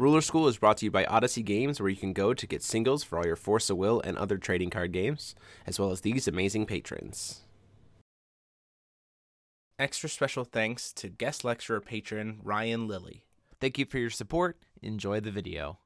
Ruler School is brought to you by Odyssey Games, where you can go to get singles for all your Force of Will and other trading card games, as well as these amazing patrons. Extra special thanks to guest lecturer patron Ryan Lilly. Thank you for your support. Enjoy the video.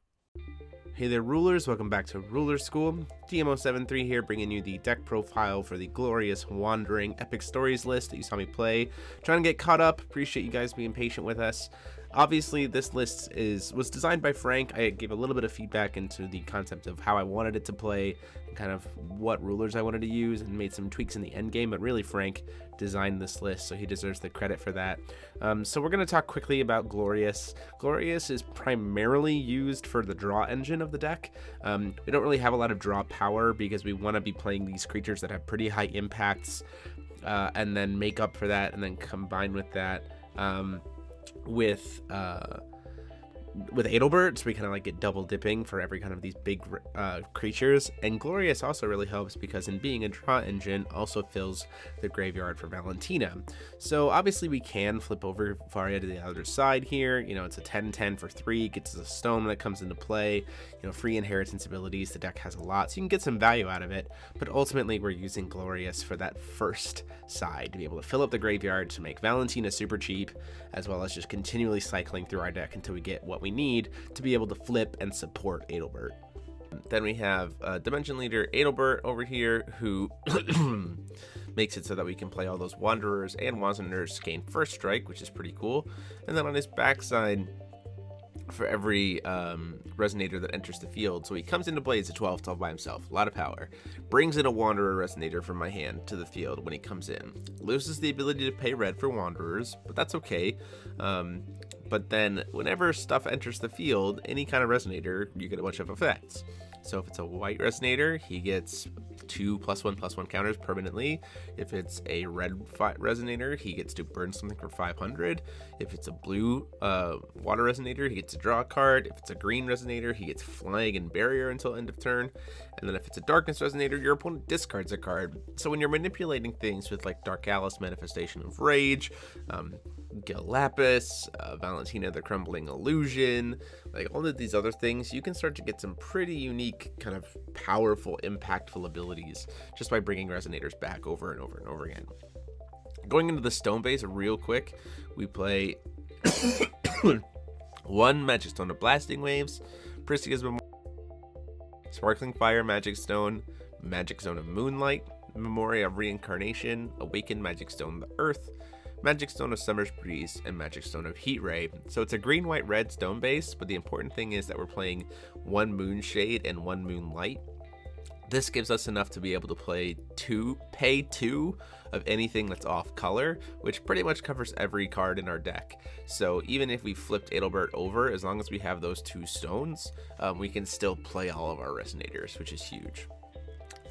Hey there, Rulers. Welcome back to Ruler School. DMO73 here, bringing you the deck profile for the glorious Wandering Epic Stories list that you saw me play. Trying to get caught up. Appreciate you guys being patient with us. Obviously, this list was designed by Frank. I gave a little bit of feedback into the concept of how I wanted it to play and kind of what rulers I wanted to use, and made some tweaks in the end game. But really, Frank designed this list, so he deserves the credit for that. So we're going to talk quickly about Glorious. Glorious is primarily used for the draw engine of the deck. We don't really have a lot of draw power because we want to be playing these creatures that have pretty high impacts, and then make up for that, and then combine with that with Adelbert, so we kind of like get double dipping for every kind of these big creatures. And Glorious also really helps because in being a draw engine also fills the graveyard for Valentina. So obviously we can flip over Varia to the other side here. You know, it's a 10-10 for 3, gets a stone that comes into play. You know, free inheritance abilities, the deck has a lot, so you can get some value out of it. But ultimately we're using Glorious for that first side, to be able to fill up the graveyard, to make Valentina super cheap, as well as just continually cycling through our deck until we get what we need to be able to flip and support Adelbert. Then we have Dimension Leader Adelbert over here, who makes it so that we can play all those Wanderers, and Wanderers gain first strike, which is pretty cool. And then on his backside, for every Resonator that enters the field, so he comes into play as a 12 by himself, a lot of power, brings in a Wanderer Resonator from my hand to the field when he comes in, loses the ability to pay red for Wanderers, but that's okay. But then whenever stuff enters the field, any kind of Resonator, you get a bunch of effects. So if it's a white Resonator, he gets 2 +1/+1 counters permanently. If it's a red Resonator, he gets to burn something for 500. If it's a blue water Resonator, he gets to draw a card. If it's a green Resonator, he gets flying and barrier until end of turn. And then if it's a darkness Resonator, your opponent discards a card. So when you're manipulating things with like Dark Alice, Manifestation of Rage, Gil Lapis, Valentina the Crumbling Illusion, like all of these other things, you can start to get some pretty unique, kind of powerful, impactful abilities just by bringing Resonators back over and over and over again. Going into the stone base real quick, we play 1 Magic Stone of Blasting Waves, Pristia's Memorial, Sparkling Fire Magic Stone, Magic Stone of Moonlight, Memoria of Reincarnation, Awakened Magic Stone of the Earth, Magic Stone of Summer's Breeze, and Magic Stone of Heat Ray. So it's a green, white, red stone base, but the important thing is that we're playing 1 Moonshade and 1 Moonlight. This gives us enough to be able to pay 2 of anything that's off color, which pretty much covers every card in our deck. So even if we flipped Adelbert over, as long as we have those 2 stones, we can still play all of our Resonators, which is huge.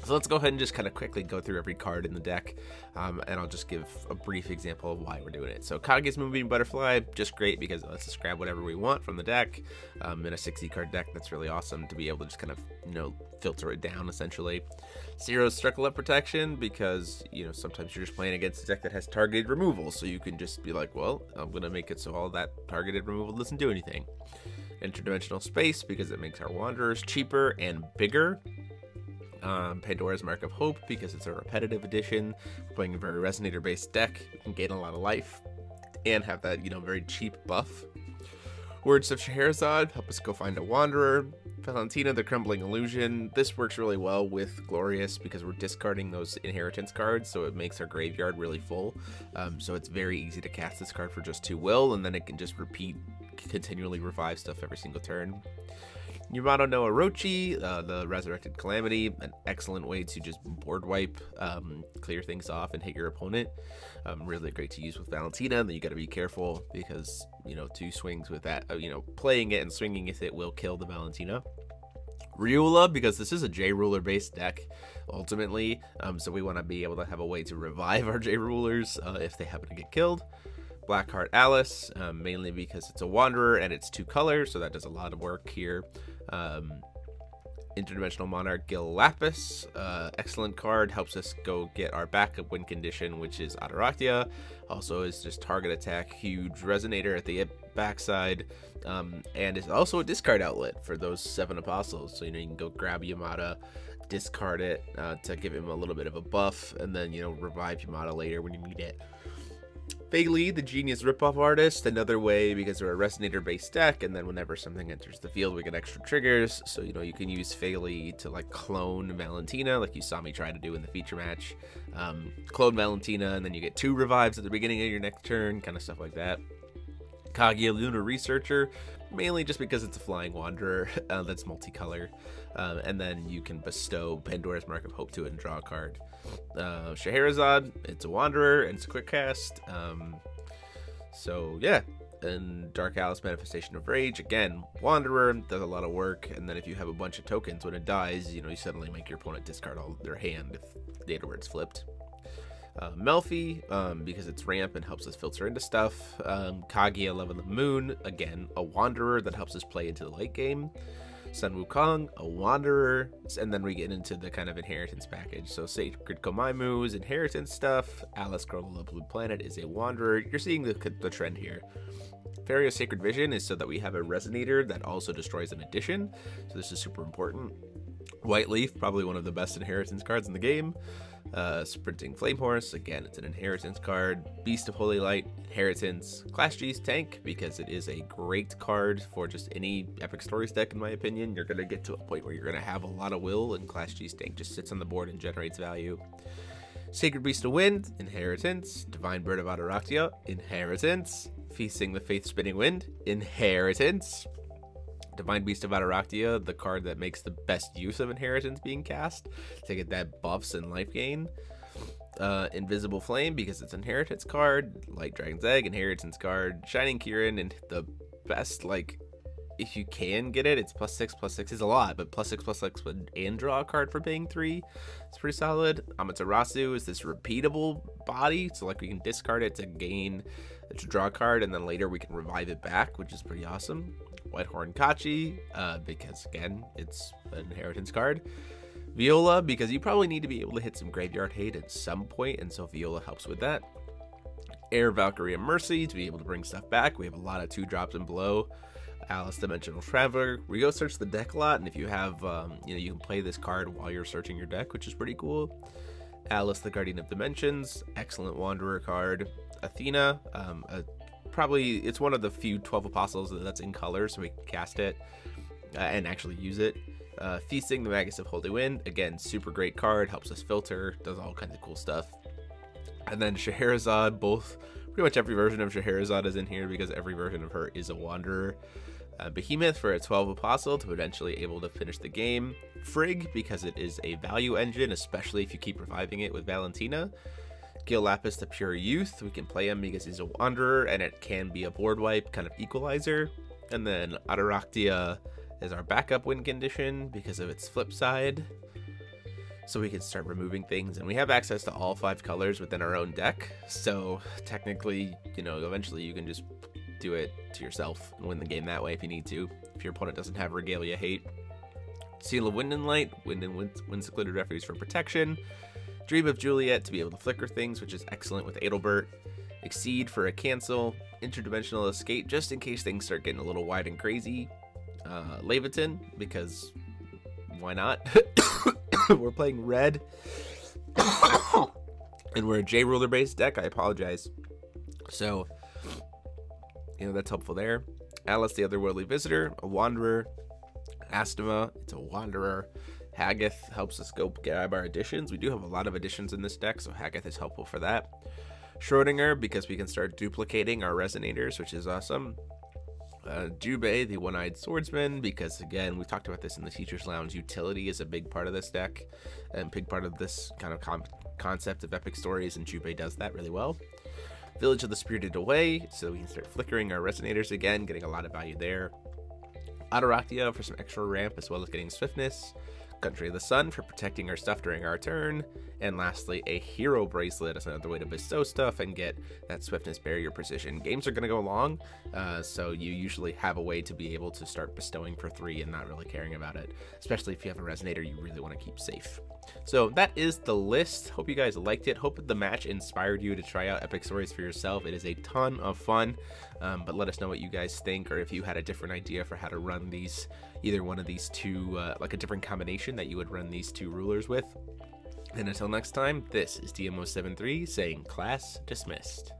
So let's go ahead and just kind of quickly go through every card in the deck, and I'll just give a brief example of why we're doing it. So Kage's Moving Butterfly, just great because it lets us grab whatever we want from the deck. In a 60 card deck, that's really awesome to be able to just kind of, you know, filter it down essentially. Zero's Struckle Up Protection, because, you know, sometimes you're just playing against a deck that has targeted removal, so you can just be like, well, I'm gonna make it so all that targeted removal doesn't do anything. Interdimensional Space, because it makes our Wanderers cheaper and bigger. Pandora's Mark of Hope, because it's a repetitive edition. Playing a very Resonator based deck, you can gain a lot of life and have that, you know, very cheap buff. Words of Scheherazade, help us go find a Wanderer. Valentina the Crumbling Illusion, this works really well with Glorious because we're discarding those inheritance cards, so it makes our graveyard really full. So it's very easy to cast this card for just 2 will, and then it can just continually revive stuff every single turn. Yamato no Orochi, the Resurrected Calamity, an excellent way to just board wipe, clear things off, and hit your opponent. Really great to use with Valentina. Then you got to be careful because, you know, 2 swings with that, you know, playing it and swinging with it will kill the Valentina. Riula, because this is a J-Ruler based deck, ultimately, so we want to be able to have a way to revive our J-Rulers if they happen to get killed. Blackheart Alice, mainly because it's a Wanderer and it's 2 colors, so that does a lot of work here. Interdimensional Monarch Gil Lapis, excellent card, helps us go get our backup win condition, which is Ataraktia. Also is just target attack, huge resonator at the backside, and is also a discard outlet for those 7 apostles. So you can go grab Yamada, discard it to give him a little bit of a buff, and then revive Yamada later when you need it. Fei, the Genius Ripoff Artist, another way because they're a Resonator based deck, and then whenever something enters the field we get extra triggers, so you can use Fei to like clone Valentina, like you saw me try to do in the feature match. Clone Valentina, and then you get 2 revives at the beginning of your next turn, kind of stuff like that. Kaguya Lunar Researcher, mainly just because it's a Flying Wanderer that's multicolor, and then you can bestow Pandora's Mark of Hope to it and draw a card. Scheherazade, it's a Wanderer and it's a quick cast, so yeah. And Dark Alice, Manifestation of Rage, again, Wanderer, does a lot of work, and then if you have a bunch of tokens, when it dies, you suddenly make your opponent discard all their hand if the Adelbert's flipped. Melfi, because it's ramp and helps us filter into stuff. Kaguya, Love of the Moon, again, a Wanderer that helps us play into the late game. Sun Wukong, a Wanderer, and then we get into the kind of inheritance package. So Sacred Komaimu is inheritance stuff. Alice, Girl of the Blue Planet is a Wanderer. You're seeing the trend here. Fairy of Sacred Vision is so that we have a Resonator that also destroys an addition, so this is super important. White Leaf, probably one of the best inheritance cards in the game. Sprinting Flame Horse, again, it's an inheritance card. Beast of Holy Light, inheritance. Clash G's Tank, because it is a great card for just any Epic Stories deck, in my opinion. You're going to get to a point where you're going to have a lot of will, and Clash G's Tank just sits on the board and generates value. Sacred Beast of Wind, inheritance. Divine Bird of Ataraktia, inheritance. Feasting the Faith Spinning Wind, inheritance. Divine Beast of Ataraktia, the card that makes the best use of inheritance being cast to get that buffs and life gain. Invisible Flame, because it's inheritance card. Light Dragon's Egg, inheritance card. Shining Kirin, and the best, like, if you can get it, it's +6/+6 is a lot, but +6/+6 and draw a card for paying 3. It's pretty solid. Amaterasu is this repeatable body, so like we can discard it to draw a card, and then later we can revive it back, which is pretty awesome. Whitehorn Kachi, because again, it's an inheritance card. Viola, because you probably need to be able to hit some graveyard hate at some point, and so Viola helps with that. Air Valkyrie and Mercy, to be able to bring stuff back. We have a lot of 2-drops and below. Alice, Dimensional Traveler. We go search the deck a lot, and if you have, you can play this card while you're searching your deck, which is pretty cool. Alice, the Guardian of Dimensions, excellent Wanderer card. Athena, probably it's one of the few 12 apostles that's in color, so we can cast it and actually use it. Feasting, the Magus of Holy Wind, again, super great card, helps us filter, does all kinds of cool stuff. And then Scheherazade, pretty much every version of Scheherazade is in here because every version of her is a Wanderer. Behemoth for a 12 apostle to potentially able to finish the game. Frigg, because it is a value engine, especially if you keep reviving it with Valentina. Gil Lapis, the Pure Youth, we can play him because he's a Wanderer and it can be a board wipe kind of equalizer. And then Ataraktia is our backup win condition because of its flip side, so we can start removing things, and we have access to all 5 colors within our own deck, so technically, eventually you can just do it to yourself and win the game that way if you need to, if your opponent doesn't have Regalia hate. Seal of Wind and Light, Wind Secluded Refuge for protection. Dream of Juliet to be able to flicker things, which is excellent with Adelbert. Exceed for a cancel. Interdimensional Escape, just in case things start getting a little wide and crazy. Leviton, because why not? We're playing red. And we're a J-Ruler based deck, I apologize. So, that's helpful there. Alice, the Otherworldly Visitor, a Wanderer. Astema, it's a Wanderer. Haggith helps us go grab our additions. We do have a lot of additions in this deck, so Haggith is helpful for that. Schrodinger, because we can start duplicating our Resonators, which is awesome. Jubei, the One-Eyed Swordsman, because again, we've talked about this in the Teacher's Lounge, utility is a big part of this deck, and big part of this kind of concept of epic stories, and Jubei does that really well. Village of the Spirited Away, so we can start flickering our Resonators again, getting a lot of value there. Ataraktia for some extra ramp, as well as getting swiftness. Country of the Sun for protecting our stuff during our turn, and lastly, a Hero Bracelet as another way to bestow stuff and get that Swiftness, Barrier, Precision. Games are going to go long, so you usually have a way to be able to start bestowing for 3 and not really caring about it, especially if you have a Resonator you really want to keep safe. So that is the list. Hope you guys liked it. Hope the match inspired you to try out Epic Stories for yourself. It is a ton of fun, but let us know what you guys think, or if you had a different idea for how to run these, either one of these two, like a different combination that you would run these 2 rulers with. And until next time, this is DMO73 saying class dismissed.